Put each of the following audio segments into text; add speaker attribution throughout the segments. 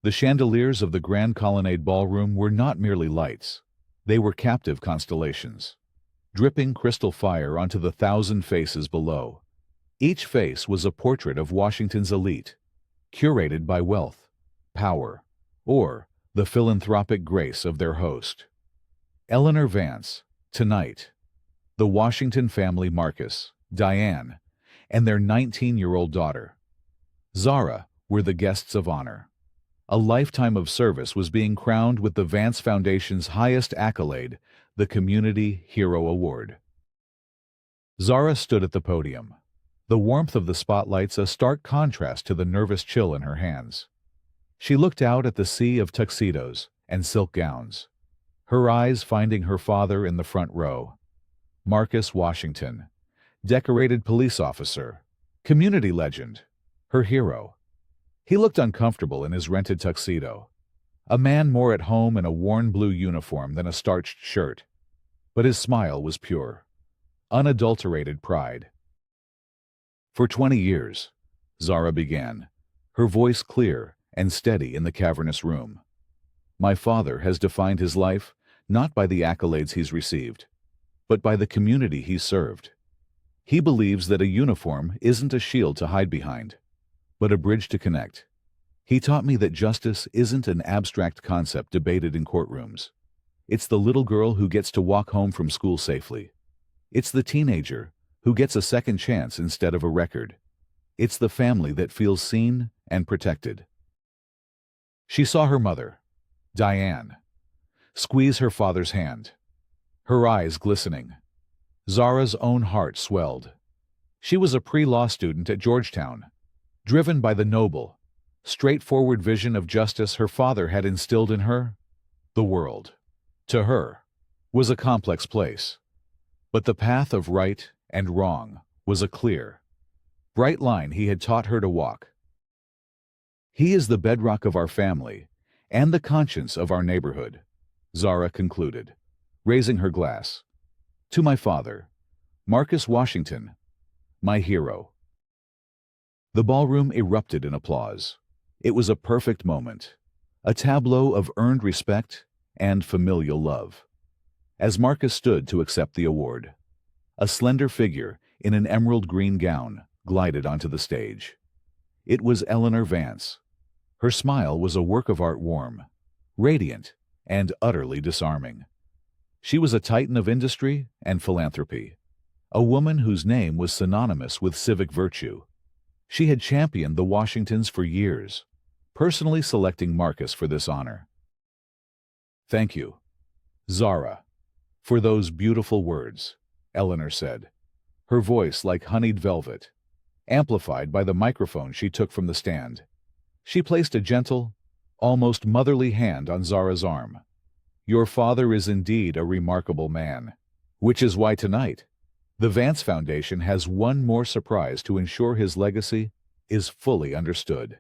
Speaker 1: The chandeliers of the Grand Colonnade Ballroom were not merely lights. They were captive constellations, dripping crystal fire onto the thousand faces below. Each face was a portrait of Washington's elite, curated by wealth, power, or the philanthropic grace of their host. Eleanor Vance, tonight. The Washington family Marcus, Diane, and their 19-year-old daughter, Zara, were the guests of honor. A lifetime of service was being crowned with the Vance Foundation's highest accolade, the Community Hero Award. Zara stood at the podium, the warmth of the spotlights a stark contrast to the nervous chill in her hands. She looked out at the sea of tuxedos and silk gowns, her eyes finding her father in the front row. Marcus Washington, decorated police officer, community legend, her hero. He looked uncomfortable in his rented tuxedo, a man more at home in a worn blue uniform than a starched shirt. But his smile was pure, unadulterated pride. For 20 years, Zara began, her voice clear and steady in the cavernous room. My father has defined his life not by the accolades he's received, but by the community he's served. He believes that a uniform isn't a shield to hide behind, but a bridge to connect. He taught me that justice isn't an abstract concept debated in courtrooms. It's the little girl who gets to walk home from school safely. It's the teenager who gets a second chance instead of a record. It's the family that feels seen and protected. She saw her mother, Diane, squeeze her father's hand, her eyes glistening. Zara's own heart swelled. She was a pre-law student at Georgetown, driven by the noble, straightforward vision of justice her father had instilled in her. The world, to her, was a complex place, but the path of right and wrong was a clear, bright line he had taught her to walk. He is the bedrock of our family and the conscience of our neighborhood, Zara concluded, raising her glass. To my father, Marcus Washington, my hero. The ballroom erupted in applause. It was a perfect moment, a tableau of earned respect and familial love. As Marcus stood to accept the award, a slender figure in an emerald green gown glided onto the stage. It was Eleanor Vance. Her smile was a work of art, warm, radiant, and utterly disarming. She was a titan of industry and philanthropy, a woman whose name was synonymous with civic virtue. She had championed the Washingtons for years, personally selecting Marcus for this honor. Thank you, Zara, for those beautiful words, Eleanor said, her voice like honeyed velvet, amplified by the microphone she took from the stand. She placed a gentle, almost motherly hand on Zara's arm. Your father is indeed a remarkable man, which is why tonight, the Vance Foundation has one more surprise to ensure his legacy is fully understood.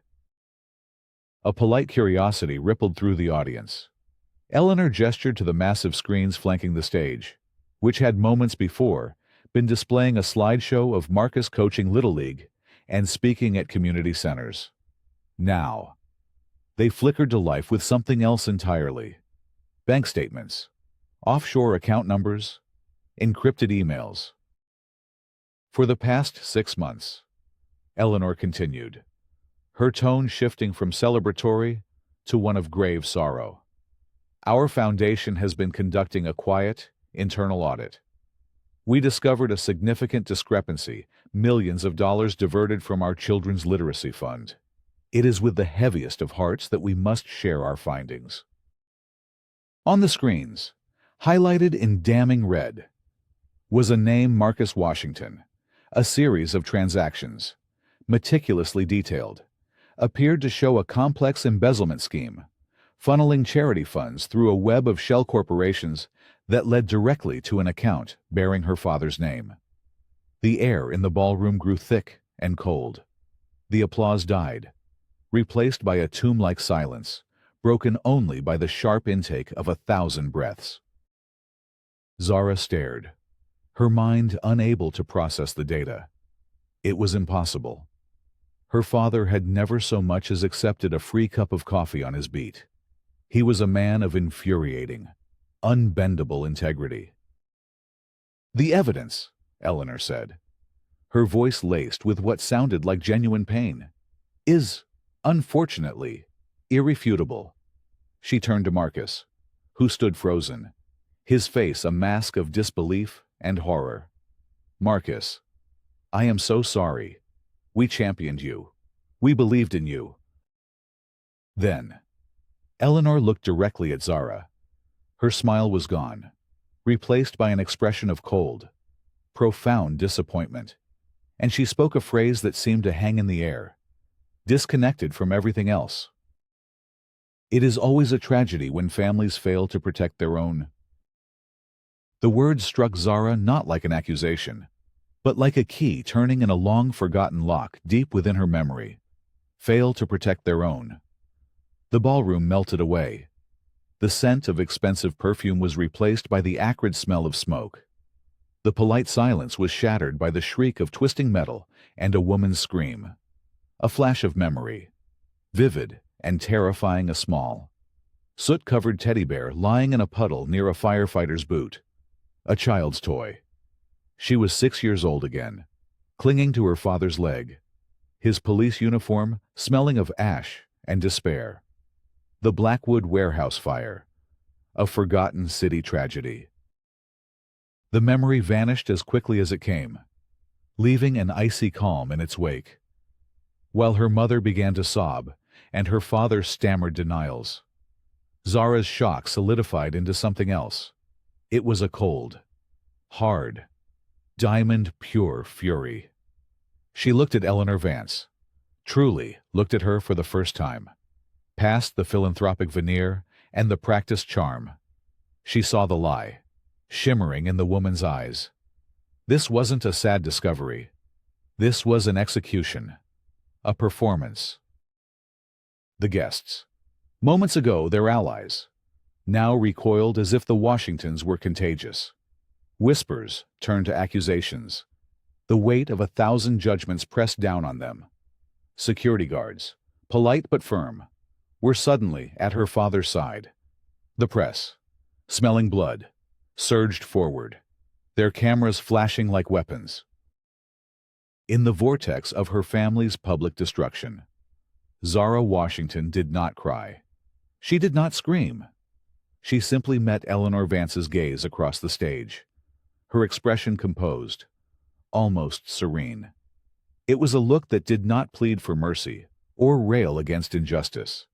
Speaker 1: A polite curiosity rippled through the audience. Eleanor gestured to the massive screens flanking the stage, which had moments before been displaying a slideshow of Marcus coaching Little League and speaking at community centers. Now, they flickered to life with something else entirely. Bank statements, offshore account numbers, encrypted emails. For the past 6 months, Eleanor continued, her tone shifting from celebratory to one of grave sorrow. Our foundation has been conducting a quiet, internal audit. We discovered a significant discrepancy, millions of dollars diverted from our children's literacy fund. It is with the heaviest of hearts that we must share our findings. On the screens, highlighted in damning red, was a name, Marcus Washington. A series of transactions, meticulously detailed, appeared to show a complex embezzlement scheme, funneling charity funds through a web of shell corporations that led directly to an account bearing her father's name. The air in the ballroom grew thick and cold. The applause died, replaced by a tomb-like silence, broken only by the sharp intake of 1,000 breaths. Zara stared, her mind unable to process the data. It was impossible. Her father had never so much as accepted a free cup of coffee on his beat. He was a man of infuriating, unbendable integrity. "The evidence," Eleanor said, her voice laced with what sounded like genuine pain, "is, unfortunately, irrefutable." She turned to Marcus, who stood frozen, his face a mask of disbelief and horror. "Marcus, I am so sorry. We championed you. We believed in you." Then, Eleanor looked directly at Zara. Her smile was gone, replaced by an expression of cold, profound disappointment, and she spoke a phrase that seemed to hang in the air, disconnected from everything else. "It is always a tragedy when families fail to protect their own." The words struck Zara not like an accusation, but like a key turning in a long-forgotten lock deep within her memory. Fail to protect their own. The ballroom melted away. The scent of expensive perfume was replaced by the acrid smell of smoke. The polite silence was shattered by the shriek of twisting metal and a woman's scream. A flash of memory, vivid and terrifying, a small, soot-covered teddy bear lying in a puddle near a firefighter's boot. A child's toy. She was 6 years old again, clinging to her father's leg, his police uniform smelling of ash and despair. The Blackwood warehouse fire, a forgotten city tragedy. The memory vanished as quickly as it came, leaving an icy calm in its wake, while her mother began to sob and her father stammered denials. Zara's shock solidified into something else. It was a cold, hard, diamond-pure fury. She looked at Eleanor Vance, truly looked at her for the first time. Past the philanthropic veneer and the practiced charm, she saw the lie, shimmering in the woman's eyes. This wasn't a sad discovery. This was an execution, a performance. The guests, moments ago their allies, now recoiled as if the Washingtons were contagious. Whispers turned to accusations. The weight of 1,000 judgments pressed down on them. Security guards, polite but firm, were suddenly at her father's side. The press, smelling blood, surged forward, their cameras flashing like weapons. In the vortex of her family's public destruction, Zara Washington did not cry. She did not scream. She simply met Eleanor Vance's gaze across the stage, her expression composed, almost serene. It was a look that did not plead for mercy or rail against injustice.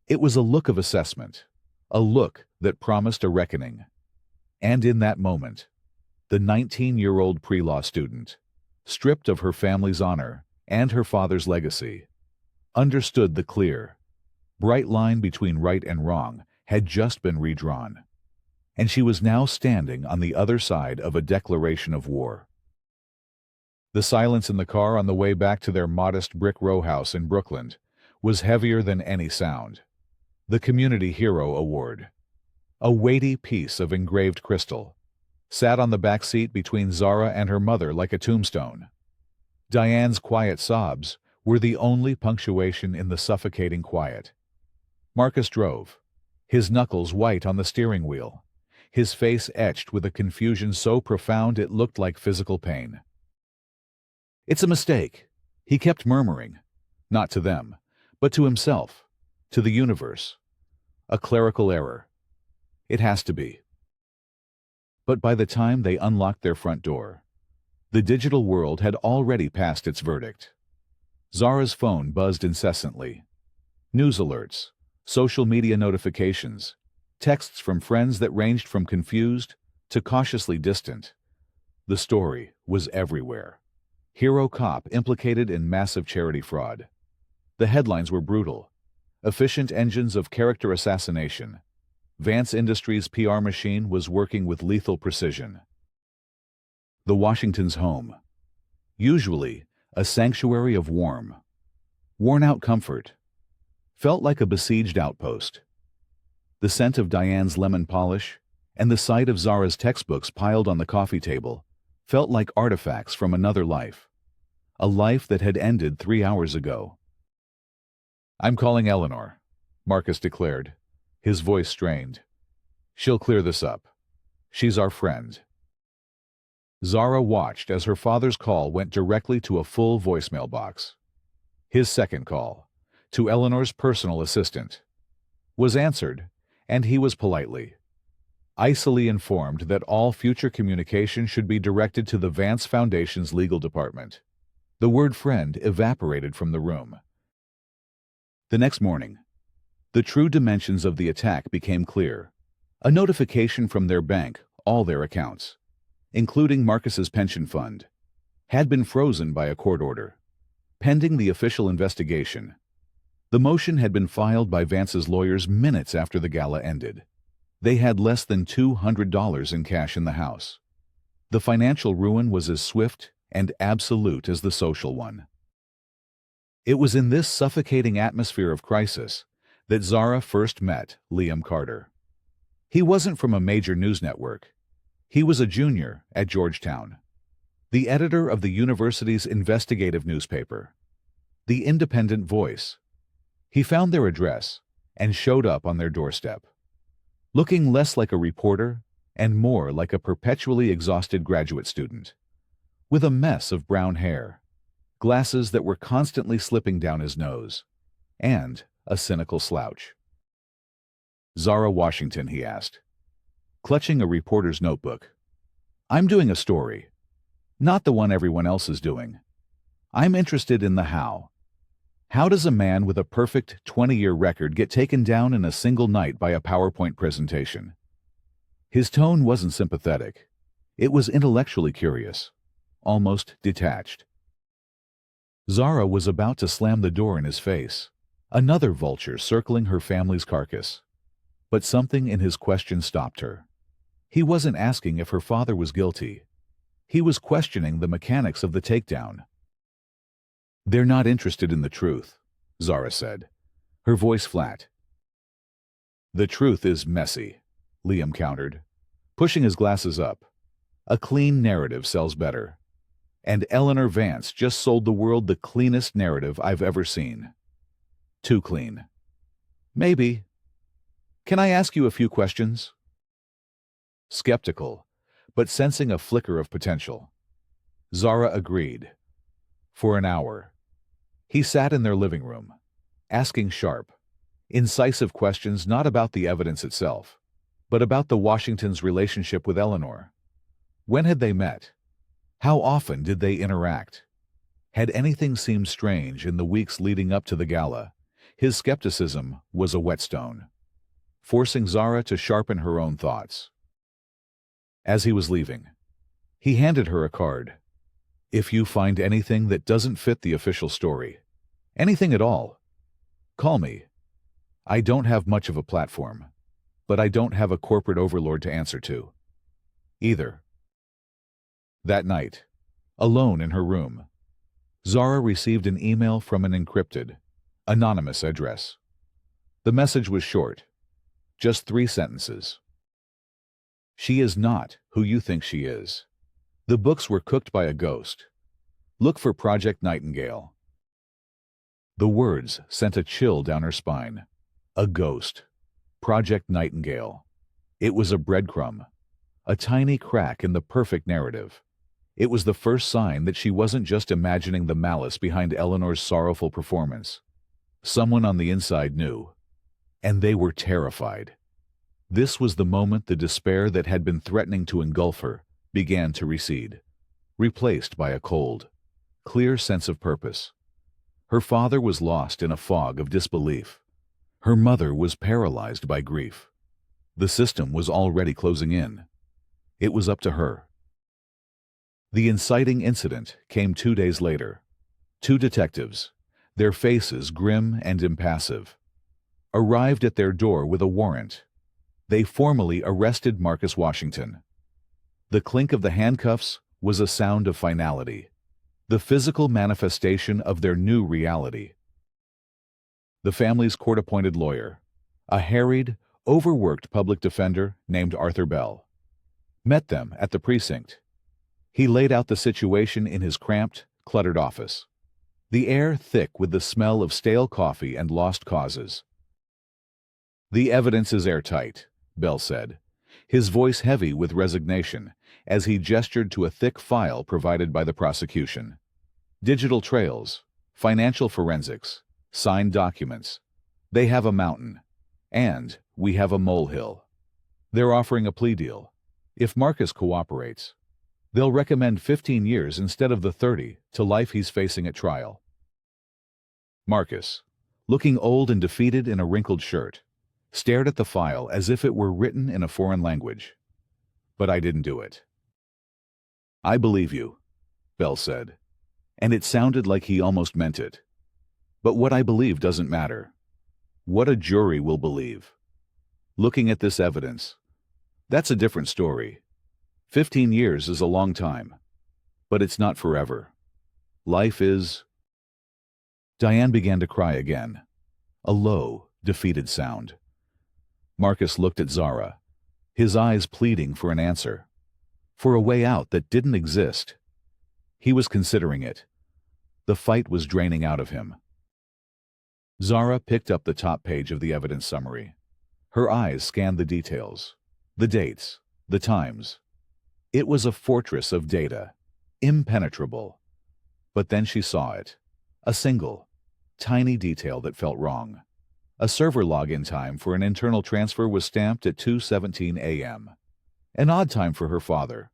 Speaker 1: It was a look of assessment, a look that promised a reckoning. And in that moment, the 19-year-old pre-law student, stripped of her family's honor and her father's legacy, understood the clear, bright line between right and wrong had just been redrawn, and she was now standing on the other side of a declaration of war. The silence in the car on the way back to their modest brick row house in Brooklyn was heavier than any sound. The Community Hero Award, a weighty piece of engraved crystal, sat on the back seat between Zara and her mother like a tombstone. Diane's quiet sobs were the only punctuation in the suffocating quiet. Marcus drove, his knuckles white on the steering wheel, his face etched with a confusion so profound it looked like physical pain. "It's a mistake," he kept murmuring, not to them, but to himself, to the universe. "A clerical error. It has to be." But by the time they unlocked their front door, the digital world had already passed its verdict. Zara's phone buzzed incessantly. News alerts, social media notifications, texts from friends that ranged from confused to cautiously distant. The story was everywhere. Hero cop implicated in massive charity fraud. The headlines were brutal. Efficient engines of character assassination. Vance Industries' PR machine was working with lethal precision. The Washingtons' home, usually a sanctuary of warm, worn-out comfort, felt like a besieged outpost. The scent of Diane's lemon polish and the sight of Zara's textbooks piled on the coffee table felt like artifacts from another life. a life that had ended 3 hours ago. "I'm calling Eleanor," Marcus declared, his voice strained. "She'll clear this up. She's our friend." Zara watched as her father's call went directly to a full voicemail box. His second call, to Eleanor's personal assistant, was answered, and he was politely, icily informed that all future communication should be directed to the Vance Foundation's legal department. The word friend evaporated from the room. The next morning, the true dimensions of the attack became clear. A notification from their bank, all their accounts, including Marcus's pension fund, had been frozen by a court order, pending the official investigation. The motion had been filed by Vance's lawyers minutes after the gala ended. They had less than $200 in cash in the house. The financial ruin was as swift and absolute as the social one. It was in this suffocating atmosphere of crisis that Zara first met Liam Carter. He wasn't from a major news network. He was a junior at Georgetown, the editor of the university's investigative newspaper, The Independent Voice. He found their address and showed up on their doorstep, looking less like a reporter and more like a perpetually exhausted graduate student, with a mess of brown hair, glasses that were constantly slipping down his nose, and a cynical slouch. "Zara Washington," he asked, clutching a reporter's notebook. "I'm doing a story, not the one everyone else is doing. I'm interested in the how. How does a man with a perfect 20-year record get taken down in a single night by a PowerPoint presentation?" His tone wasn't sympathetic. It was intellectually curious, almost detached. Zara was about to slam the door in his face, another vulture circling her family's carcass. But something in his question stopped her. He wasn't asking if her father was guilty. He was questioning the mechanics of the takedown. "They're not interested in the truth," Zara said, her voice flat. "The truth is messy," Liam countered, pushing his glasses up. "A clean narrative sells better. And Eleanor Vance just sold the world the cleanest narrative I've ever seen. Too clean. Maybe. Can I ask you a few questions?" Skeptical, but sensing a flicker of potential, Zara agreed. For an hour, he sat in their living room, asking sharp, incisive questions not about the evidence itself, but about the Washingtons' relationship with Eleanor. When had they met? How often did they interact? Had anything seemed strange in the weeks leading up to the gala? His skepticism was a whetstone, forcing Zara to sharpen her own thoughts. As he was leaving, he handed her a card. "If you find anything that doesn't fit the official story, anything at all, call me. I don't have much of a platform, but I don't have a corporate overlord to answer to, either." That night, alone in her room, Zara received an email from an encrypted, anonymous address. The message was short, just 3 sentences. "She is not who you think she is. The books were cooked by a ghost. Look for Project Nightingale." The words sent a chill down her spine. A ghost. Project Nightingale. It was a breadcrumb, a tiny crack in the perfect narrative. It was the first sign that she wasn't just imagining the malice behind Eleanor's sorrowful performance. Someone on the inside knew, and they were terrified. This was the moment the despair that had been threatening to engulf her began to recede, replaced by a cold, clear sense of purpose. Her father was lost in a fog of disbelief. Her mother was paralyzed by grief. The system was already closing in. It was up to her. The inciting incident came 2 days later. 2 detectives, their faces grim and impassive, arrived at their door with a warrant. They formally arrested Marcus Washington. The clink of the handcuffs was a sound of finality, the physical manifestation of their new reality. The family's court-appointed lawyer, a harried, overworked public defender named Arthur Bell, met them at the precinct. He laid out the situation in his cramped, cluttered office. The air thick with the smell of stale coffee and lost causes. "The evidence is airtight," Bell said, his voice heavy with resignation as he gestured to a thick file provided by the prosecution. "Digital trails, financial forensics, signed documents. They have a mountain. And we have a molehill. They're offering a plea deal. If Marcus cooperates, they'll recommend 15 years instead of the 30 to life he's facing at trial." Marcus, looking old and defeated in a wrinkled shirt, stared at the file as if it were written in a foreign language. "But I didn't do it." "I believe you," Bell said, and it sounded like he almost meant it. "But what I believe doesn't matter. What a jury will believe. Looking at this evidence, that's a different story. 15 years is a long time, but it's not forever. Life is—" Diane began to cry again, a low, defeated sound. Marcus looked at Zara, his eyes pleading for an answer, for a way out that didn't exist. He was considering it. The fight was draining out of him. Zara picked up the top page of the evidence summary. Her eyes scanned the details, the dates, the times. It was a fortress of data, impenetrable. But then she saw it. A single, tiny detail that felt wrong. A server login time for an internal transfer was stamped at 2:17 a.m. An odd time for her father,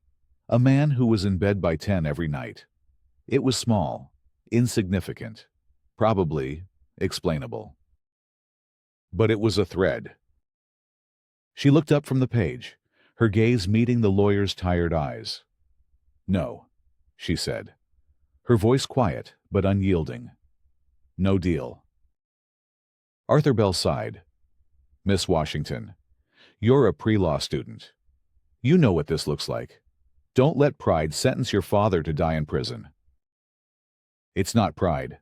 Speaker 1: a man who was in bed by 10 every night. It was small, insignificant, probably explainable. But it was a thread. She looked up from the page, her gaze meeting the lawyer's tired eyes. "No," she said, her voice quiet but unyielding. "No deal." Arthur Bell sighed. "Miss Washington, you're a pre-law student. You know what this looks like. Don't let pride sentence your father to die in prison." "It's not pride,"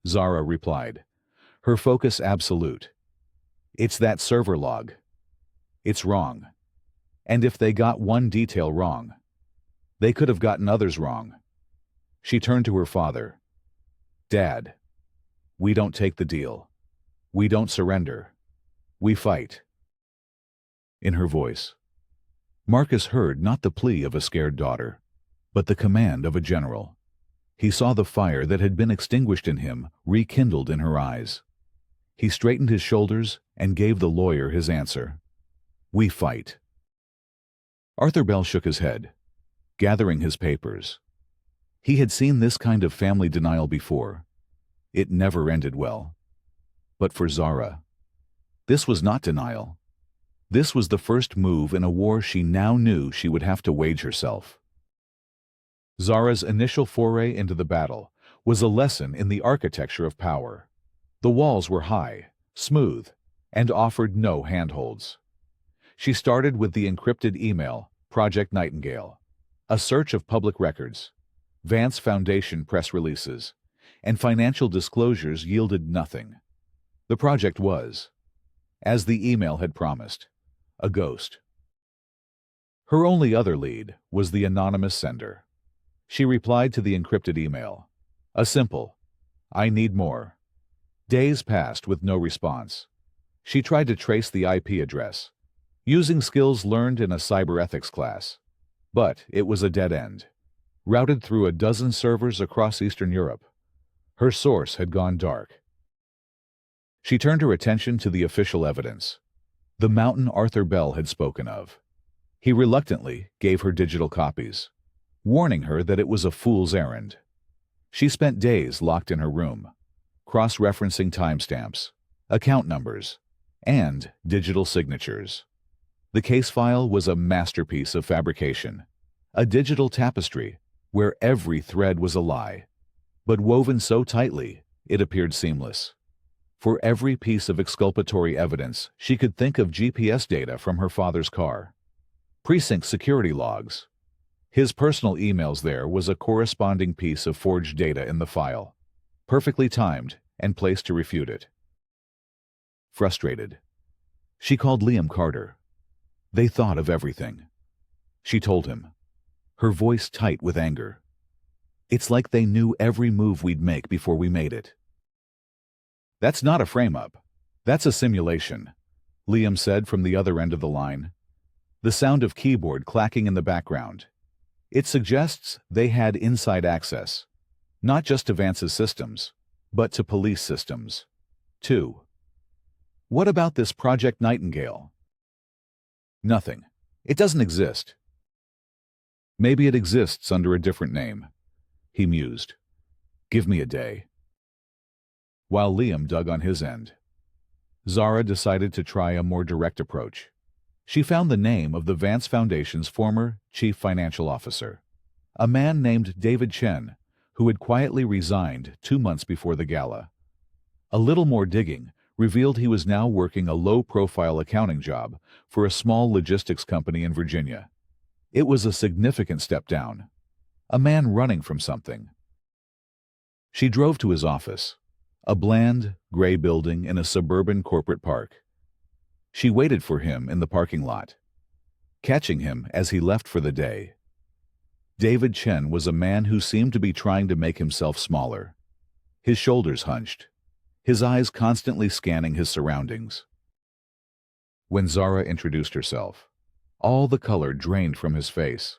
Speaker 1: Zara replied, her focus absolute. "It's that server log. It's wrong. And if they got one detail wrong, they could have gotten others wrong." She turned to her father. "Dad, we don't take the deal. We don't surrender. We fight." In her voice, Marcus heard not the plea of a scared daughter, but the command of a general. He saw the fire that had been extinguished in him rekindled in her eyes. He straightened his shoulders and gave the lawyer his answer. "We fight." Arthur Bell shook his head, gathering his papers. He had seen this kind of family denial before. It never ended well. But for Zara, this was not denial. This was the first move in a war she now knew she would have to wage herself. Zara's initial foray into the battle was a lesson in the architecture of power. The walls were high, smooth, and offered no handholds. She started with the encrypted email, Project Nightingale, a search of public records. Vance Foundation press releases, and financial disclosures yielded nothing. The project was, as the email had promised, a ghost. Her only other lead was the anonymous sender. She replied to the encrypted email, a simple, "I need more." Days passed with no response. She tried to trace the IP address, using skills learned in a cyber ethics class. But it was a dead end, routed through a dozen servers across Eastern Europe. Her source had gone dark. She turned her attention to the official evidence, the mountain Arthur Bell had spoken of. He reluctantly gave her digital copies, warning her that it was a fool's errand. She spent days locked in her room, cross-referencing timestamps, account numbers, and digital signatures. The case file was a masterpiece of fabrication, a digital tapestry where every thread was a lie, but woven so tightly it appeared seamless. For every piece of exculpatory evidence, she could think of GPS data from her father's car, precinct security logs. His personal emails there was a corresponding piece of forged data in the file, perfectly timed and placed to refute it. Frustrated, she called Liam Carter. They thought of everything. She told him, her voice tight with anger. It's like they knew every move we'd make before we made it. That's not a frame-up. That's a simulation, Liam said from the other end of the line. The sound of keyboard clacking in the background. It suggests they had inside access, not just to Vance's systems, but to police systems, too. What about this Project Nightingale? Nothing. It doesn't exist. Maybe it exists under a different name, he mused. Give me a day. While Liam dug on his end, Zara decided to try a more direct approach. She found the name of the Vance Foundation's former chief financial officer, a man named David Chen, who had quietly resigned 2 months before the gala. A little more digging revealed he was now working a low-profile accounting job for a small logistics company in Virginia. It was a significant step down. A man running from something. She drove to his office, a bland, gray building in a suburban corporate park. She waited for him in the parking lot, catching him as he left for the day. David Chen was a man who seemed to be trying to make himself smaller. His shoulders hunched, his eyes constantly scanning his surroundings. When Zara introduced herself, all the color drained from his face.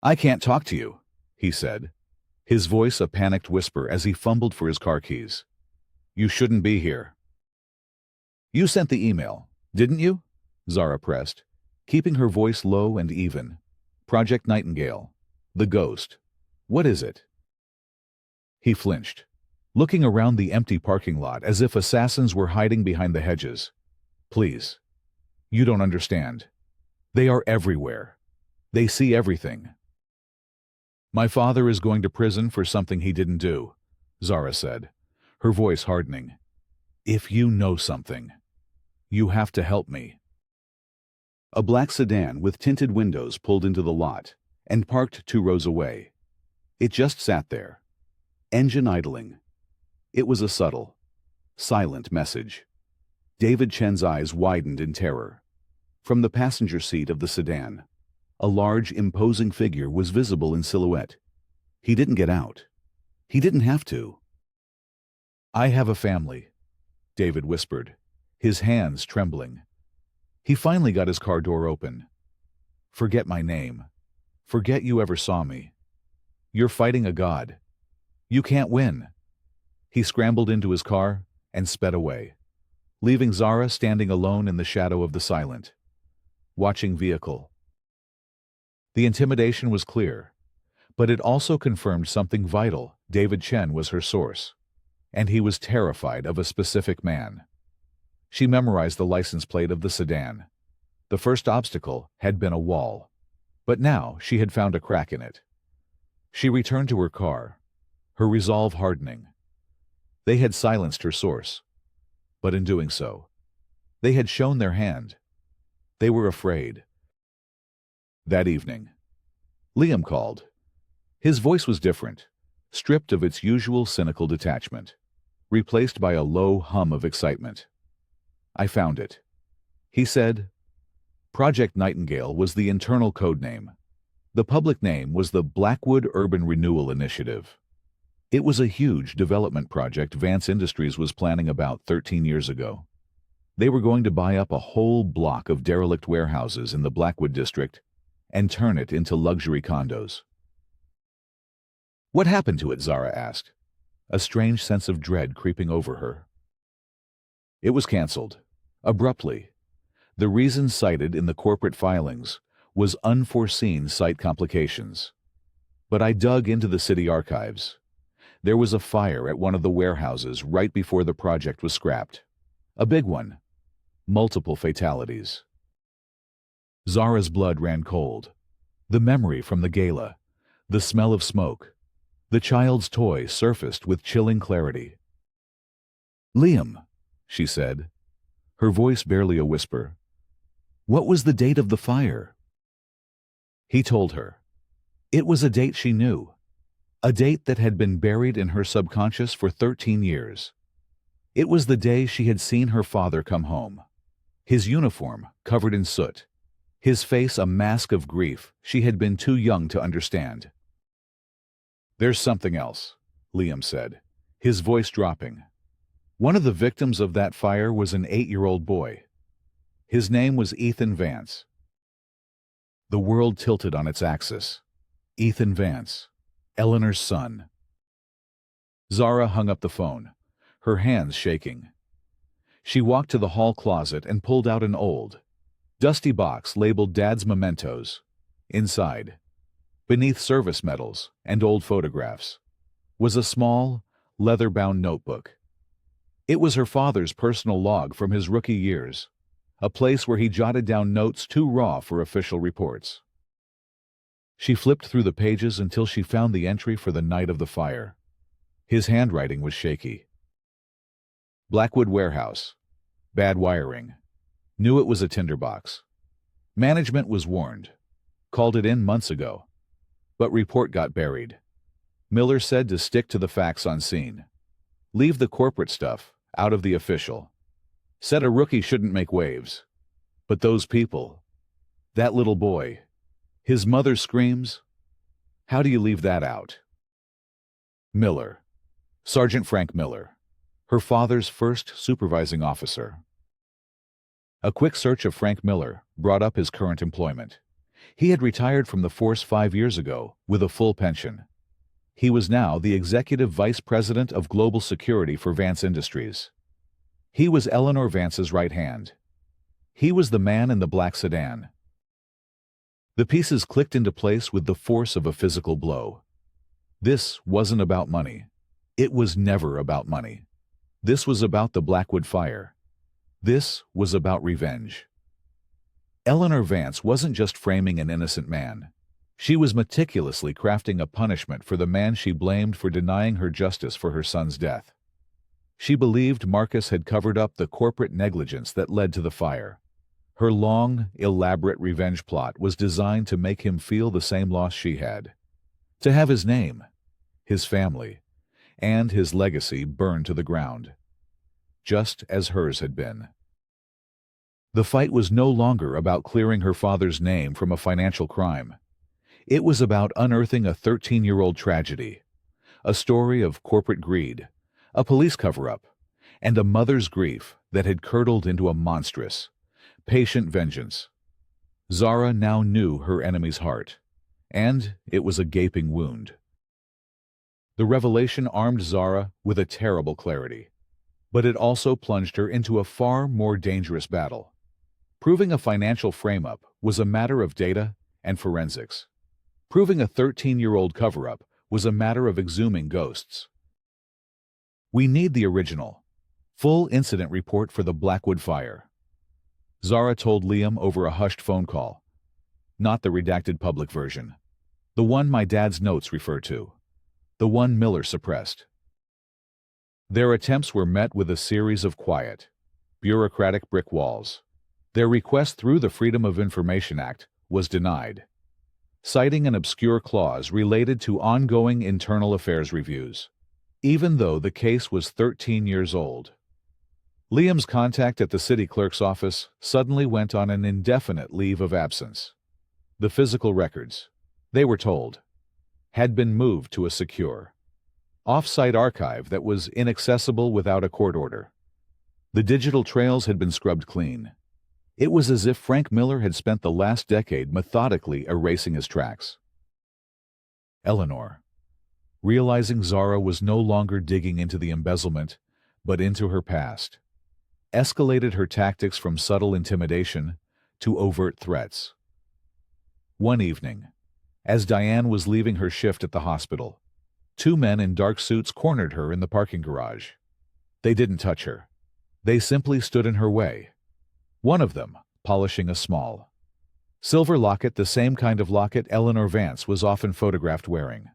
Speaker 1: "I can't talk to you," he said, his voice a panicked whisper as he fumbled for his car keys. "You shouldn't be here." "You sent the email, didn't you?" Zara pressed, keeping her voice low and even. "Project Nightingale. The ghost. What is it?" He flinched, looking around the empty parking lot as if assassins were hiding behind the hedges. "Please. You don't understand. They are everywhere. They see everything." "My father is going to prison for something he didn't do," Zara said, her voice hardening. "If you know something, you have to help me." A black sedan with tinted windows pulled into the lot and parked 2 rows away. It just sat there, engine idling. It was a subtle, silent message. David Chen's eyes widened in terror. From the passenger seat of the sedan, a large, imposing figure was visible in silhouette. He didn't get out. He didn't have to. "I have a family," David whispered, his hands trembling. He finally got his car door open. "Forget my name. Forget you ever saw me. You're fighting a god. You can't win." He scrambled into his car and sped away, leaving Zara standing alone in the shadow of the silent, watching vehicle. The intimidation was clear, but it also confirmed something vital. David Chen was her source, and he was terrified of a specific man. She memorized the license plate of the sedan. The first obstacle had been a wall, but now she had found a crack in it. She returned to her car, her resolve hardening. They had silenced her source, but in doing so, they had shown their hand. They were afraid. That evening, Liam called. His voice was different, stripped of its usual cynical detachment, replaced by a low hum of excitement. "I found it," he said. Project Nightingale was the internal code name. The public name was the Blackwood Urban Renewal Initiative. It was a huge development project Vance Industries was planning about 13 years ago. They were going to buy up a whole block of derelict warehouses in the Blackwood district and turn it into luxury condos. "What happened to it?" Zara asked, a strange sense of dread creeping over her. "It was canceled, abruptly. The reason cited in the corporate filings was unforeseen site complications. But I dug into the city archives. There was a fire at one of the warehouses right before the project was scrapped. A big one. Multiple fatalities." Zara's blood ran cold. The memory from the gala, the smell of smoke, the child's toy surfaced with chilling clarity. "Liam," she said, her voice barely a whisper, "what was the date of the fire?" He told her. It was a date she knew, a date that had been buried in her subconscious for 13 years. It was the day she had seen her father come home, his uniform covered in soot, his face a mask of grief she had been too young to understand. "There's something else," Liam said, his voice dropping. One of the victims of that fire was an 8-year-old boy. His name was Ethan Vance. The world tilted on its axis. Ethan Vance, Eleanor's son. Zara hung up the phone, her hands shaking. She walked to the hall closet and pulled out an old, dusty box labeled Dad's Mementos. Inside, beneath service medals and old photographs, was a small, leather-bound notebook. It was her father's personal log from his rookie years, a place where he jotted down notes too raw for official reports. She flipped through the pages until she found the entry for the night of the fire. His handwriting was shaky. Blackwood Warehouse. Bad wiring. Knew it was a tinderbox. Management was warned. Called it in months ago. But report got buried. Miller said to stick to the facts on scene. Leave the corporate stuff out of the official. Said a rookie shouldn't make waves. But those people. That little boy. His mother's screams. How do you leave that out? Miller. Sergeant Frank Miller. Her father's first supervising officer. A quick search of Frank Miller brought up his current employment. He had retired from the force 5 years ago with a full pension. He was now the executive vice president of global security for Vance Industries. He was Eleanor Vance's right hand. He was the man in the black sedan. The pieces clicked into place with the force of a physical blow. This wasn't about money. It was never about money. This was about the Blackwood fire. This was about revenge. Eleanor Vance wasn't just framing an innocent man. She was meticulously crafting a punishment for the man she blamed for denying her justice for her son's death. She believed Marcus had covered up the corporate negligence that led to the fire. Her long, elaborate revenge plot was designed to make him feel the same loss she had. To have his name, his family, and his legacy burned to the ground, just as hers had been. The fight was no longer about clearing her father's name from a financial crime. It was about unearthing a 13-year-old tragedy, a story of corporate greed, a police cover-up, and a mother's grief that had curdled into a monstrous, patient vengeance. Zara now knew her enemy's heart, and it was a gaping wound. The revelation armed Zara with a terrible clarity, but it also plunged her into a far more dangerous battle. Proving a financial frame-up was a matter of data and forensics. Proving a 13-year-old cover-up was a matter of exhuming ghosts. We need the original, full incident report for the Blackwood fire, Zara told Liam over a hushed phone call. Not the redacted public version. The one my dad's notes refer to. The one Miller suppressed. Their attempts were met with a series of quiet, bureaucratic brick walls. Their request through the Freedom of Information Act was denied, citing an obscure clause related to ongoing internal affairs reviews, even though the case was 13 years old. Liam's contact at the city clerk's office suddenly went on an indefinite leave of absence. The physical records, they were told, had been moved to a secure, off-site archive that was inaccessible without a court order. The digital trails had been scrubbed clean. It was as if Frank Miller had spent the last decade methodically erasing his tracks. Eleanor, realizing Zara was no longer digging into the embezzlement, but into her past, escalated her tactics from subtle intimidation to overt threats. One evening, as Diane was leaving her shift at the hospital, 2 men in dark suits cornered her in the parking garage. They didn't touch her. They simply stood in her way. One of them polishing a small silver locket, the same kind of locket Eleanor Vance was often photographed wearing.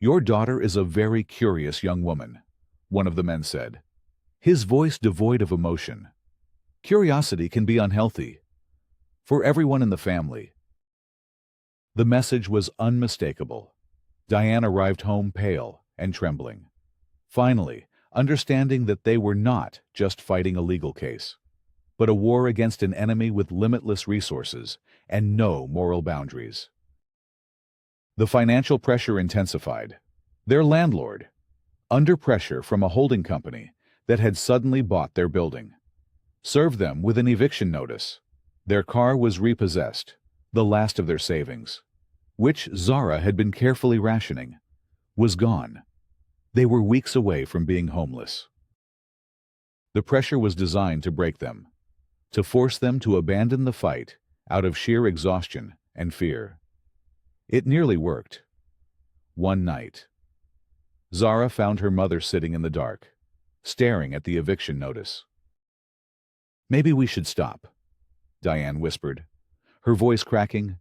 Speaker 1: "Your daughter is a very curious young woman," one of the men said, his voice devoid of emotion. "Curiosity can be unhealthy. For everyone in the family." The message was unmistakable. Diane arrived home pale and trembling, finally understanding that they were not just fighting a legal case, but a war against an enemy with limitless resources and no moral boundaries. The financial pressure intensified. Their landlord, under pressure from a holding company that had suddenly bought their building, served them with an eviction notice. Their car was repossessed, the last of their savings, which Zara had been carefully rationing, was gone. They were weeks away from being homeless. The pressure was designed to break them, to force them to abandon the fight out of sheer exhaustion and fear. It nearly worked. One night, Zara found her mother sitting in the dark, staring at the eviction notice. "Maybe we should stop," Diane whispered, her voice cracking.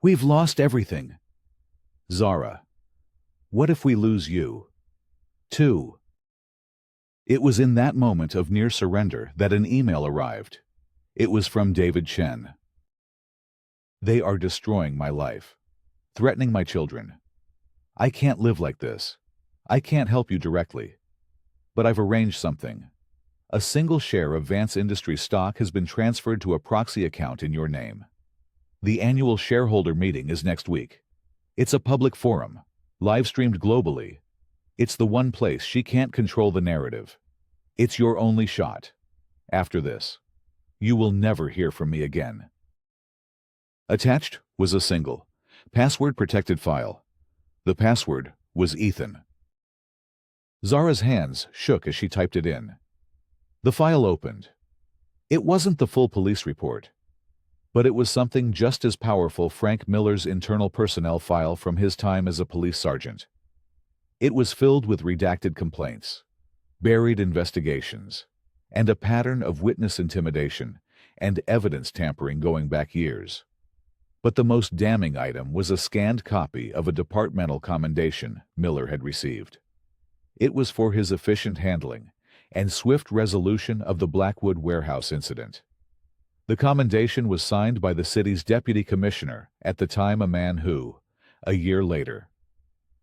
Speaker 1: "We've lost everything." "Zara, what if we lose you, too?" It was in that moment of near surrender that an email arrived. It was from David Chen. "They are destroying my life, threatening my children. I can't live like this. I can't help you directly. But I've arranged something. A single share of Vance Industries stock has been transferred to a proxy account in your name. The annual shareholder meeting is next week. It's a public forum, live-streamed globally. It's the one place she can't control the narrative. It's your only shot. After this, you will never hear from me again." Attached was a single, password-protected file. The password was Ethan. Zara's hands shook as she typed it in. The file opened. It wasn't the full police report, but it was something just as powerful: Frank Miller's internal personnel file from his time as a police sergeant. It was filled with redacted complaints, buried investigations, and a pattern of witness intimidation and evidence tampering going back years. But the most damning item was a scanned copy of a departmental commendation Miller had received. It was for his efficient handling and swift resolution of the Blackwood warehouse incident. The commendation was signed by the city's deputy commissioner, at the time a man who, a year later,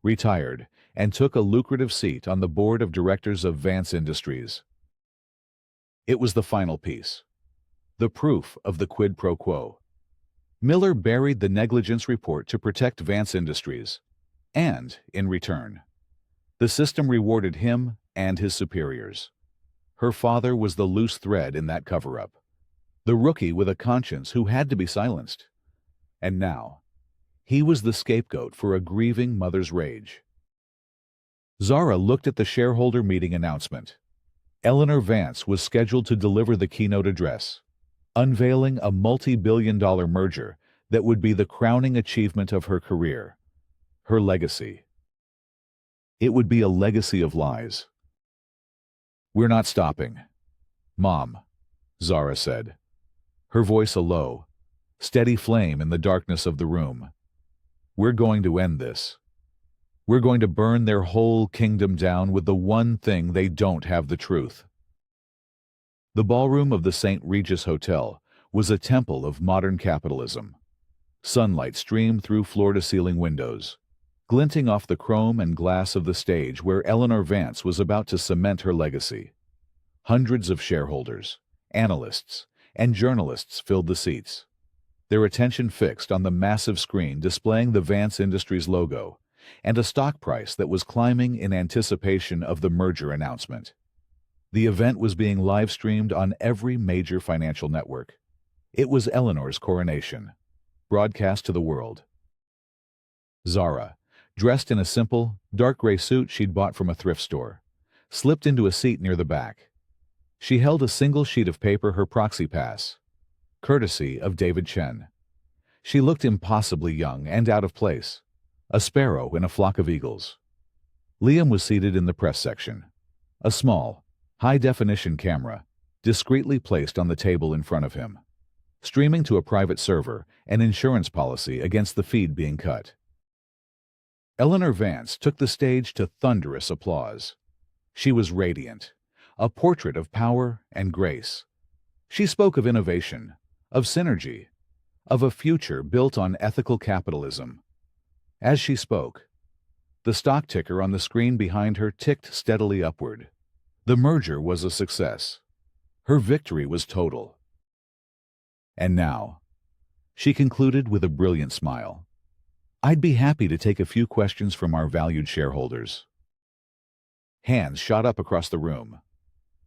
Speaker 1: retired and took a lucrative seat on the board of directors of Vance Industries. It was the final piece, the proof of the quid pro quo. Miller buried the negligence report to protect Vance Industries, and, in return, the system rewarded him and his superiors. Her father was the loose thread in that cover-up, the rookie with a conscience who had to be silenced. And now, he was the scapegoat for a grieving mother's rage. Zara looked at the shareholder meeting announcement. Eleanor Vance was scheduled to deliver the keynote address, unveiling a multi-billion-dollar merger that would be the crowning achievement of her career, her legacy. It would be a legacy of lies. "We're not stopping, Mom," Zara said, her voice a low, steady flame in the darkness of the room. "We're going to end this. We're going to burn their whole kingdom down with the one thing they don't have: the truth." The ballroom of the St. Regis Hotel was a temple of modern capitalism. Sunlight streamed through floor-to-ceiling windows, glinting off the chrome and glass of the stage where Eleanor Vance was about to cement her legacy. Hundreds of shareholders, analysts, and journalists filled the seats, their attention fixed on the massive screen displaying the Vance Industries logo and a stock price that was climbing in anticipation of the merger announcement. The event was being live-streamed on every major financial network. It was Eleanor's coronation, broadcast to the world. Zara, dressed in a simple, dark gray suit she'd bought from a thrift store, slipped into a seat near the back. She held a single sheet of paper, her proxy pass, courtesy of David Chen. She looked impossibly young and out of place, a sparrow in a flock of eagles. Liam was seated in the press section, a small, high-definition camera discreetly placed on the table in front of him, streaming to a private server an insurance policy against the feed being cut. Eleanor Vance took the stage to thunderous applause. She was radiant, a portrait of power and grace. She spoke of innovation, of synergy, of a future built on ethical capitalism. As she spoke, the stock ticker on the screen behind her ticked steadily upward. The merger was a success. Her victory was total. And now, she concluded with a brilliant smile, I'd be happy to take a few questions from our valued shareholders. Hands shot up across the room.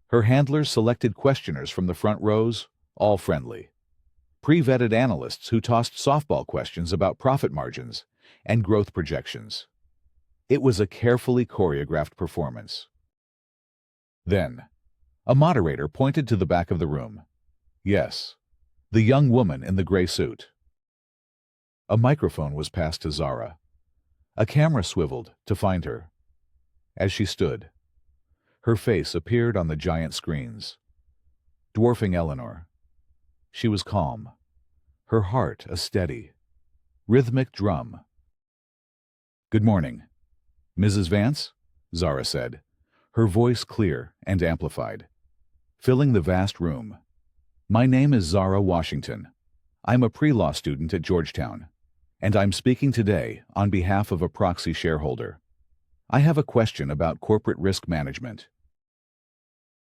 Speaker 1: Her handlers selected questioners from the front rows, all friendly. Pre-vetted analysts who tossed softball questions about profit margins and growth projections. It was a carefully choreographed performance. Then, a moderator pointed to the back of the room. Yes, the young woman in the gray suit. A microphone was passed to Zara. A camera swiveled to find her. As she stood, her face appeared on the giant screens, dwarfing Eleanor. She was calm, her heart a steady, rhythmic drum. "Good morning, Mrs. Vance," Zara said, her voice clear and amplified, filling the vast room. "My name is Zara Washington. I'm a pre-law student at Georgetown, and I'm speaking today on behalf of a proxy shareholder. I have a question about corporate risk management."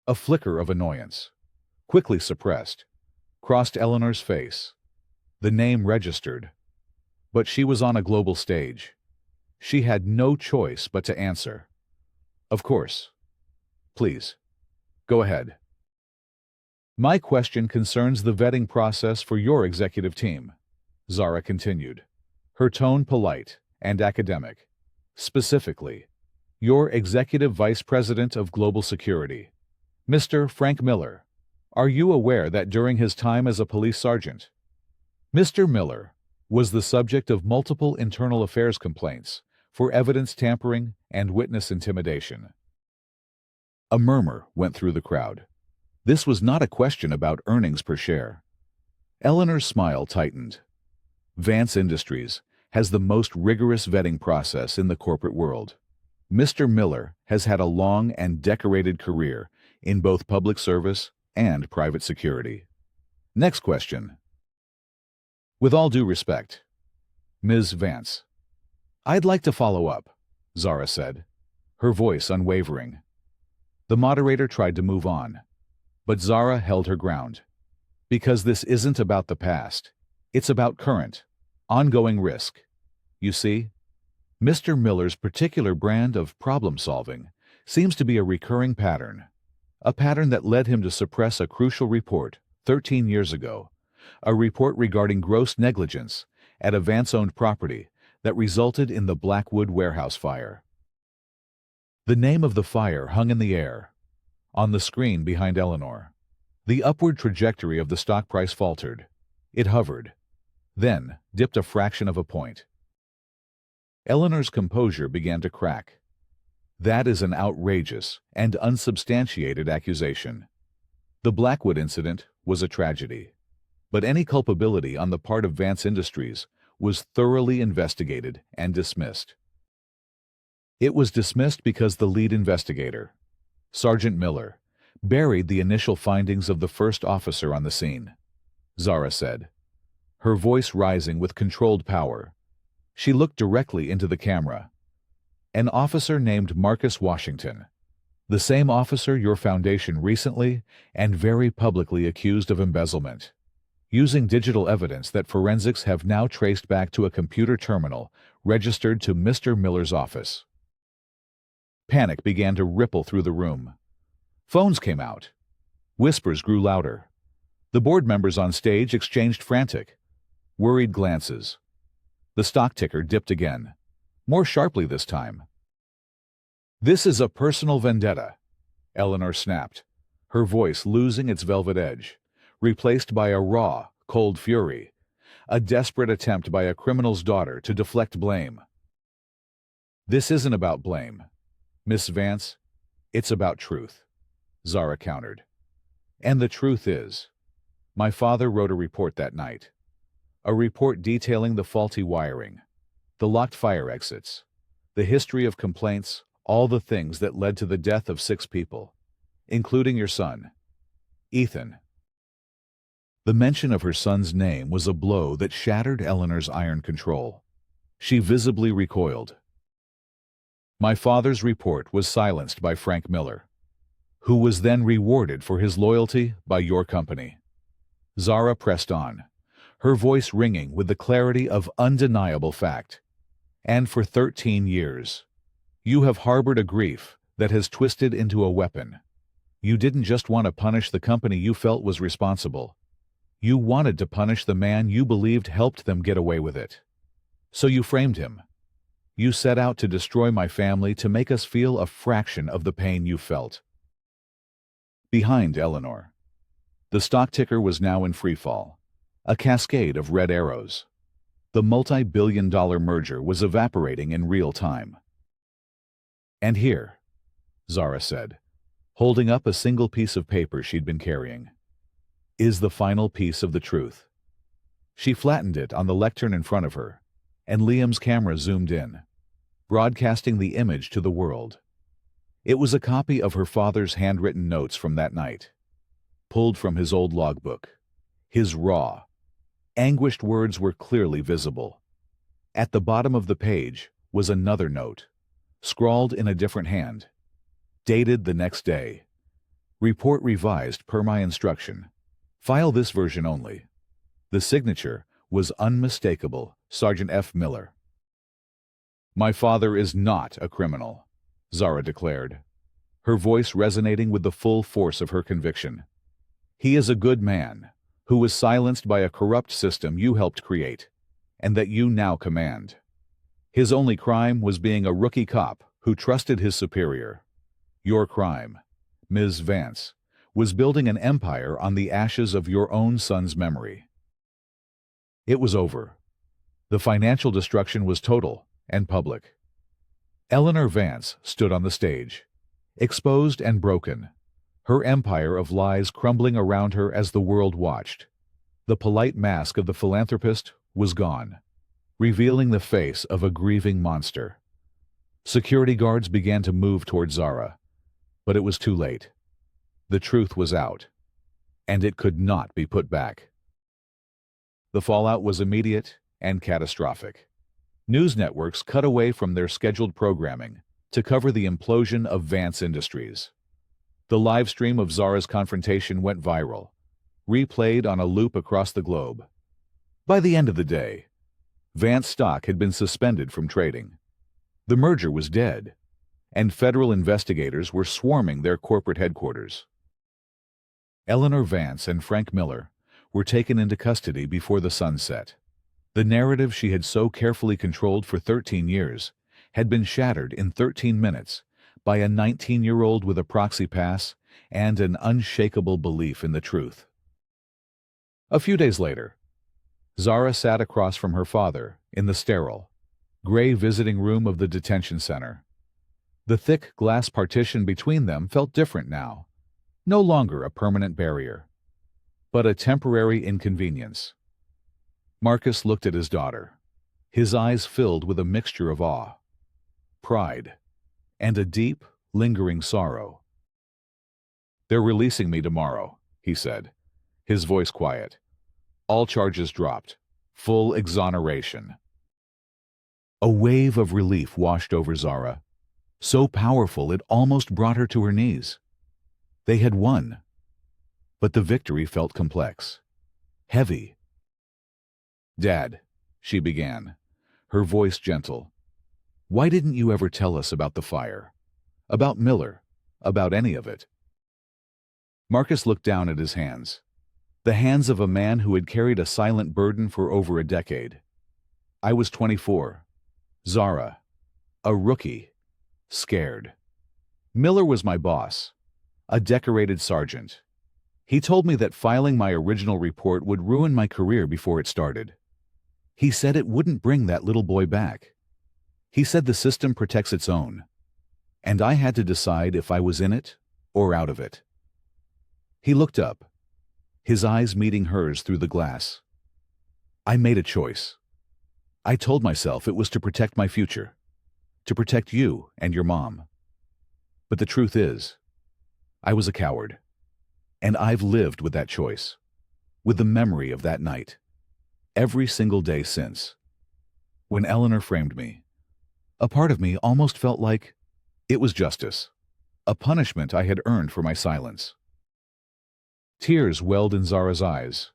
Speaker 1: A flicker of annoyance, quickly suppressed, crossed Eleanor's face. The name registered, but she was on a global stage. She had no choice but to answer. "Of course. Please, go ahead." "My question concerns the vetting process for your executive team," Zara continued, her tone polite and academic. "Specifically, your Executive Vice President of Global Security, Mr. Frank Miller. Are you aware that during his time as a police sergeant, Mr. Miller was the subject of multiple internal affairs complaints for evidence tampering and witness intimidation?" A murmur went through the crowd. This was not a question about earnings per share. Eleanor's smile tightened. Vance Industries has the most rigorous vetting process in the corporate world. Mr. Miller has had a long and decorated career in both public service and private security. Next question. "With all due respect, Ms. Vance." "I'd like to follow up," Zara said, her voice unwavering. The moderator tried to move on, but Zara held her ground. "Because this isn't about the past. It's about current, ongoing risk. You see, Mr. Miller's particular brand of problem-solving seems to be a recurring pattern. A pattern that led him to suppress a crucial report 13 years ago, a report regarding gross negligence at a Vance-owned property that resulted in the Blackwood warehouse fire." The name of the fire hung in the air, on the screen behind Eleanor. The upward trajectory of the stock price faltered. It hovered, then dipped a fraction of a point. Eleanor's composure began to crack. "That is an outrageous and unsubstantiated accusation. The Blackwood incident was a tragedy, but any culpability on the part of Vance Industries was thoroughly investigated and dismissed. It was dismissed because the lead investigator, Sergeant Miller, buried the initial findings of the first officer on the scene," Zara said, her voice rising with controlled power. She looked directly into the camera. "An officer named Marcus Washington, the same officer your foundation recently and very publicly accused of embezzlement, using digital evidence that forensics have now traced back to a computer terminal registered to Mr. Miller's office." Panic began to ripple through the room. Phones came out. Whispers grew louder. The board members on stage exchanged frantic, worried glances. The stock ticker dipped again, more sharply this time. "This is a personal vendetta," Eleanor snapped, her voice losing its velvet edge, replaced by a raw, cold fury, a desperate attempt by a criminal's daughter to deflect blame. "This isn't about blame, Miss Vance. It's about truth," Zara countered. "And the truth is, my father wrote a report that night. A report detailing the faulty wiring, the locked fire exits, the history of complaints, all the things that led to the death of 6 people, including your son, Ethan." The mention of her son's name was a blow that shattered Eleanor's iron control. She visibly recoiled. "My father's report was silenced by Frank Miller, who was then rewarded for his loyalty by your company." Zara pressed on, her voice ringing with the clarity of undeniable fact. And for 13 years, you have harbored a grief that has twisted into a weapon. You didn't just want to punish the company you felt was responsible. You wanted to punish the man you believed helped them get away with it. So you framed him. You set out to destroy my family to make us feel a fraction of the pain you felt. Behind Eleanor, the stock ticker was now in freefall, a cascade of red arrows. The multi-billion-dollar merger was evaporating in real time. And here, Zara said, holding up a single piece of paper she'd been carrying, is the final piece of the truth. She flattened it on the lectern in front of her, and Liam's camera zoomed in, broadcasting the image to the world. It was a copy of her father's handwritten notes from that night, pulled from his old logbook. His raw, anguished words were clearly visible. At the bottom of the page was another note, scrawled in a different hand, dated the next day. Report revised per my instruction. File this version only. The signature was unmistakable, Sergeant F. Miller. My father is not a criminal, Zara declared, her voice resonating with the full force of her conviction. He is a good man, who was silenced by a corrupt system you helped create, and that you now command. His only crime was being a rookie cop who trusted his superior. Your crime, Ms. Vance, was building an empire on the ashes of your own son's memory. It was over. The financial destruction was total and public. Eleanor Vance stood on the stage, exposed and broken, her empire of lies crumbling around her as the world watched. The polite mask of the philanthropist was gone, revealing the face of a grieving monster. Security guards began to move toward Zara, but it was too late. The truth was out, and it could not be put back. The fallout was immediate and catastrophic. News networks cut away from their scheduled programming to cover the implosion of Vance Industries. The live stream of Zara's confrontation went viral, replayed on a loop across the globe. By the end of the day, Vance stock had been suspended from trading. The merger was dead, and federal investigators were swarming their corporate headquarters. Eleanor Vance and Frank Miller were taken into custody before the sun set. The narrative she had so carefully controlled for 13 years had been shattered in 13 minutes by a 19-year-old with a proxy pass and an unshakable belief in the truth. A few days later, Zara sat across from her father in the sterile, gray visiting room of the detention center. The thick glass partition between them felt different now, no longer a permanent barrier, but a temporary inconvenience. Marcus looked at his daughter, his eyes filled with a mixture of awe, pride, and a deep, lingering sorrow. They're releasing me tomorrow, he said, his voice quiet. All charges dropped. Full exoneration. A wave of relief washed over Zara, so powerful it almost brought her to her knees. They had won. But the victory felt complex, heavy. Dad, she began, her voice gentle. Why didn't you ever tell us about the fire? About Miller? About any of it? Marcus looked down at his hands, the hands of a man who had carried a silent burden for over a decade. I was 24. Zara, a rookie, scared. Miller was my boss, a decorated sergeant. He told me that filing my original report would ruin my career before it started. He said it wouldn't bring that little boy back. He said the system protects its own, and I had to decide if I was in it or out of it. He looked up, his eyes meeting hers through the glass. I made a choice. I told myself it was to protect my future, to protect you and your mom. But the truth is, I was a coward, and I've lived with that choice, with the memory of that night, every single day since. When Eleanor framed me, a part of me almost felt like it was justice, a punishment I had earned for my silence. Tears welled in Zara's eyes.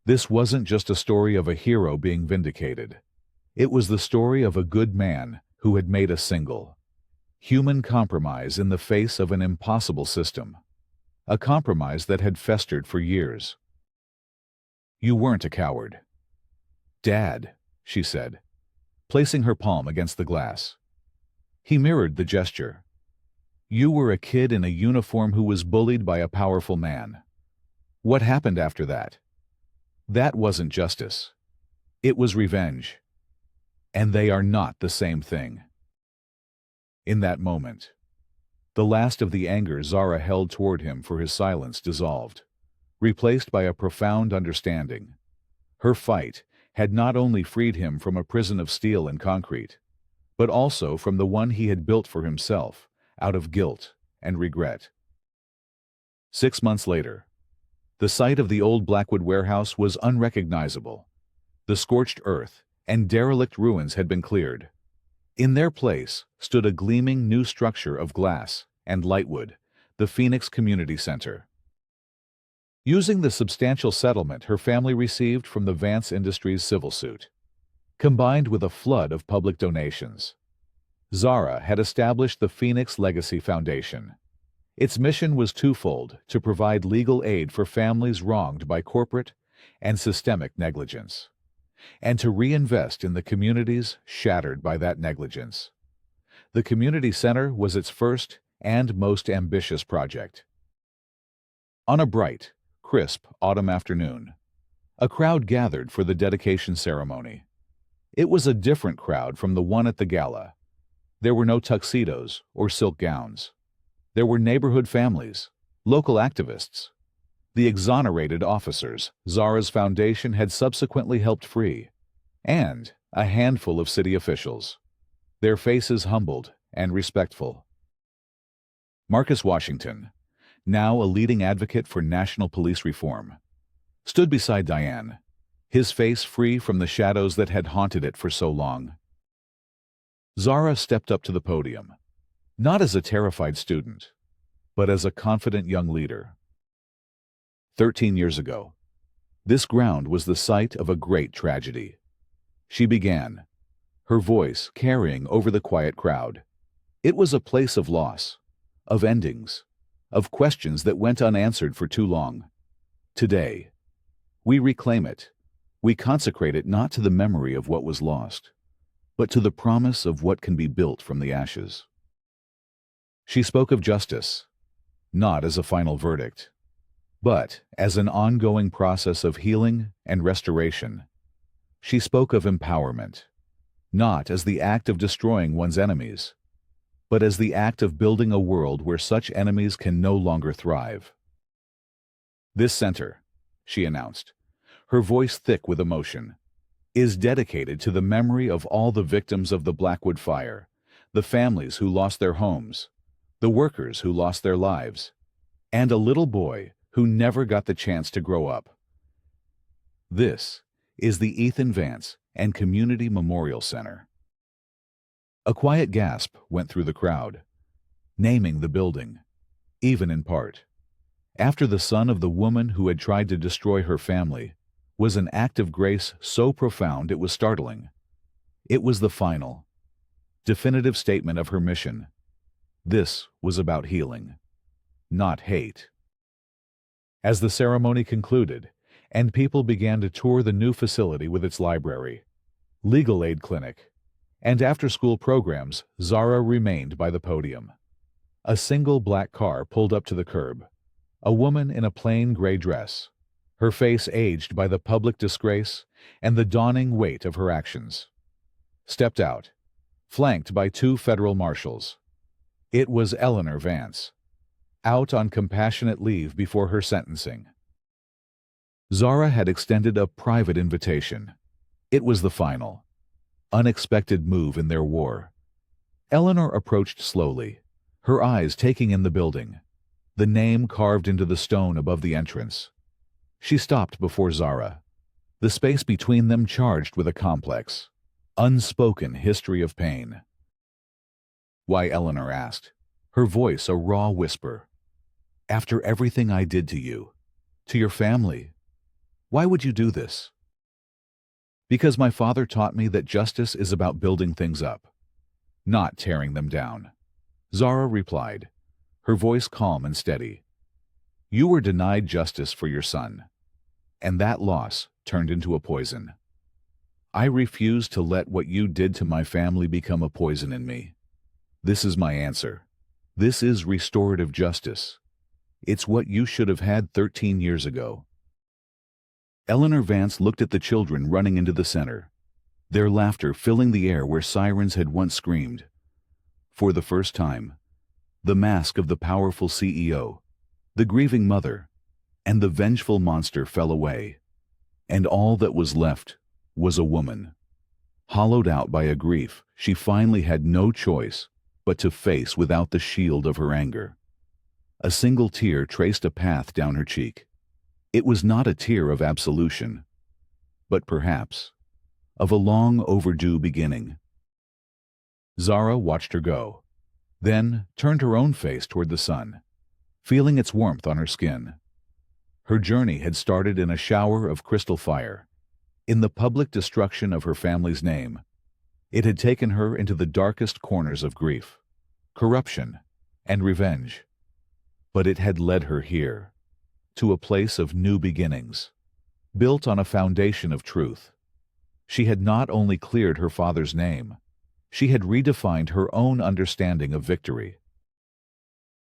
Speaker 1: This wasn't just a story of a hero being vindicated. It was the story of a good man who had made a single, human compromise in the face of an impossible system, a compromise that had festered for years. "You weren't a coward." "Dad," she said, placing her palm against the glass. He mirrored the gesture. "You were a kid in a uniform who was bullied by a powerful man. What happened after that? That wasn't justice. It was revenge. And they are not the same thing." In that moment, the last of the anger Zara held toward him for his silence dissolved, replaced by a profound understanding. Her fight had not only freed him from a prison of steel and concrete, but also from the one he had built for himself out of guilt and regret. 6 months later, the site of the old Blackwood warehouse was unrecognizable. The scorched earth and derelict ruins had been cleared. In their place stood a gleaming new structure of glass and lightwood, the Phoenix Community Center. Using the substantial settlement her family received from the Vance Industries civil suit, combined with a flood of public donations, Zara had established the Phoenix Legacy Foundation. Its mission was twofold: to provide legal aid for families wronged by corporate and systemic negligence, and to reinvest in the communities shattered by that negligence. The community center was its first and most ambitious project. On a bright, crisp autumn afternoon, a crowd gathered for the dedication ceremony. It was a different crowd from the one at the gala. There were no tuxedos or silk gowns. There were neighborhood families, local activists, the exonerated officers Zara's foundation had subsequently helped free, and a handful of city officials, their faces humbled and respectful. Marcus Washington, now a leading advocate for national police reform, stood beside Diane, his face free from the shadows that had haunted it for so long. Zara stepped up to the podium, not as a terrified student, but as a confident young leader. 13 years ago, this ground was the site of a great tragedy. She began, her voice carrying over the quiet crowd. It was a place of loss, of endings, of questions that went unanswered for too long. Today, we reclaim it. We consecrate it not to the memory of what was lost, but to the promise of what can be built from the ashes. She spoke of justice, not as a final verdict, but as an ongoing process of healing and restoration. She spoke of empowerment, not as the act of destroying one's enemies, but as the act of building a world where such enemies can no longer thrive. "This center," she announced, her voice thick with emotion, "is dedicated to the memory of all the victims of the Blackwood fire, the families who lost their homes, the workers who lost their lives, and a little boy who never got the chance to grow up. This is the Ethan Vance and Community Memorial Center." A quiet gasp went through the crowd, naming the building, even in part, after the son of the woman who had tried to destroy her family, was an act of grace so profound it was startling. It was the final, definitive statement of her mission. This was about healing, not hate. As the ceremony concluded, and people began to tour the new facility with its library, legal aid clinic, and after-school programs, Zara remained by the podium. A single black car pulled up to the curb. A woman in a plain gray dress, her face aged by the public disgrace and the dawning weight of her actions, stepped out, flanked by 2 federal marshals. It was Eleanor Vance, out on compassionate leave before her sentencing. Zara had extended a private invitation. It was the final, unexpected move in their war. Eleanor approached slowly, her eyes taking in the building, the name carved into the stone above the entrance. She stopped before Zara, the space between them charged with a complex, unspoken history of pain. "Why?" Eleanor asked, her voice a raw whisper. "After everything I did to you, to your family, why would you do this?" Because my father taught me that justice is about building things up, not tearing them down. Zara replied, her voice calm and steady. You were denied justice for your son, and that loss turned into a poison. I refuse to let what you did to my family become a poison in me. This is my answer. This is restorative justice. It's what you should have had 13 years ago. Eleanor Vance looked at the children running into the center, their laughter filling the air where sirens had once screamed. For the first time, the mask of the powerful CEO, the grieving mother, and the vengeful monster fell away, and all that was left was a woman, hollowed out by a grief she finally had no choice but to face without the shield of her anger. A single tear traced a path down her cheek. It was not a tear of absolution, but perhaps of a long overdue beginning. Zara watched her go, then turned her own face toward the sun, feeling its warmth on her skin. Her journey had started in a shower of crystal fire, in the public destruction of her family's name. It had taken her into the darkest corners of grief, corruption, and revenge. But it had led her here, to a place of new beginnings, built on a foundation of truth. She had not only cleared her father's name, she had redefined her own understanding of victory.